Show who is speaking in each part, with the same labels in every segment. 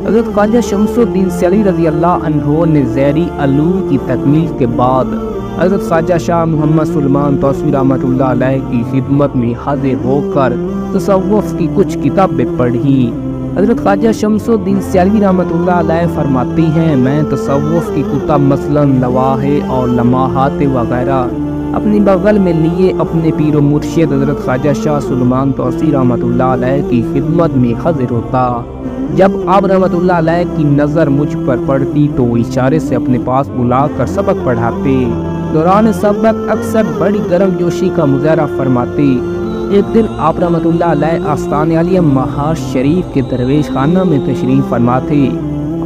Speaker 1: حضرت خواجہ شمس الدین سیالوی رضی اللہ عنہ نے ذیلی علوم کی تکمیل کے بعد حضرت خواجہ شاہ محمد سلمان توسیع رحمۃ اللہ علیہ کی خدمت میں حاضر ہو کر تصوف کی کچھ کتابیں پڑھی۔ حضرت خواجہ شمس الدین سیالوی رحمۃ اللہ علیہ فرماتے ہیں، میں تصوف کی کتب مثلاً لواحِ اور لمحات وغیرہ اپنی بغل میں لیے اپنے پیر و مرشد حضرت خواجہ شاہ سلمان توسیع رحمۃ اللہ علیہ کی خدمت میں حاضر ہوتا۔ جب آپ رحمۃ اللہ علیہ کی نظر مجھ پر پڑتی تو اشارے سے اپنے پاس بلا کر سبق پڑھاتے۔ دوران سبق اکثر بڑی گرم جوشی کا مظاہرہ فرماتے۔ ایک دن آپ رحمۃ اللہ علیہ آستان عالیہ مہار شریف کے درویش خانہ میں تشریف فرما تھے۔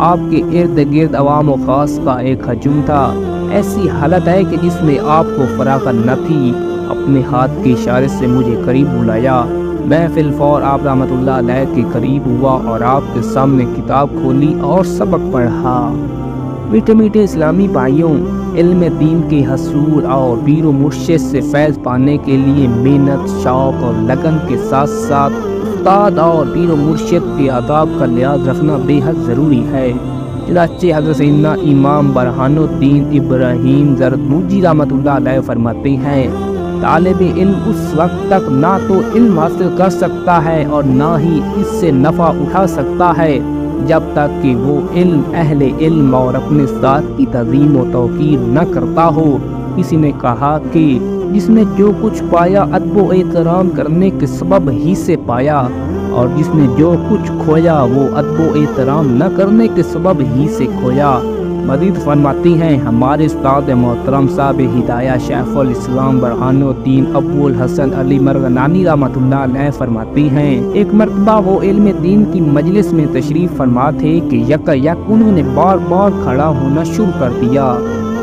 Speaker 1: آپ کے ارد گرد عوام و خاص کا ایک ہجوم تھا، ایسی حالت ہے کہ جس میں آپ کو فراغت نہ تھی۔ اپنے ہاتھ کے اشارے سے مجھے قریب بلایا۔ میں فی الفور آپ رحمۃ اللہ علیہ کے قریب ہوا اور آپ کے سامنے کتاب کھولی اور سبق پڑھا۔ میٹھے میٹھے اسلامی بھائیوں، علم دین کے حصول اور پیر و مرشد سے فیض پانے کے لیے محنت، شوق اور لگن کے ساتھ ساتھ استاد اور پیر و مرشد کے آداب کا لحاظ رکھنا بے حد ضروری ہے۔ چنانچہ حضرت سیدنا امام برہان الدین ابراہیم زردوجی رحمۃ اللہ علیہ فرماتے ہیں، طالب علم اس وقت تک نہ تو علم حاصل کر سکتا ہے اور نہ ہی اس سے نفع اٹھا سکتا ہے جب تک کہ وہ علم اہل علم اور اپنے استاد کی تعظیم و توقیر نہ کرتا ہو۔ کسی نے کہا کہ جس نے جو کچھ پایا ادب و احترام کرنے کے سبب ہی سے پایا، اور جس نے جو کچھ کھویا وہ ادب و احترام نہ کرنے کے سبب ہی سے کھویا۔ مزید فرماتی ہیں، ہمارے استاد محترم صاحب ہدایہ شیخ الاسلام برہان الدین ابو الحسن علی مرغنانی رحمۃ اللہ علیہ فرماتی ہیں، ایک مرتبہ وہ علم دین کی مجلس میں تشریف فرما تھے کہ یک انہوں نے بار بار کھڑا ہونا شروع کر دیا۔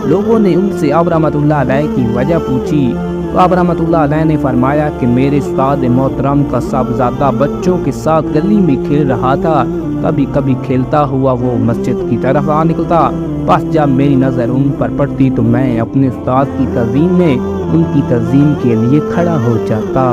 Speaker 1: لوگوں نے ان سے آپ رحمۃ اللہ علیہ کی وجہ پوچھی تو آپ رحمۃ اللہ علیہ نے فرمایا کہ میرے استاد محترم کا صاحبزادہ بچوں کے ساتھ گلی میں کھیل رہا تھا، کبھی کبھی کھیلتا ہوا وہ مسجد کی طرف آ نکلتا، بس جب میری نظر ان پر پڑتی تو میں اپنے استاد کی تعظیم میں ان کی تعظیم کے لیے کھڑا ہو جاتا۔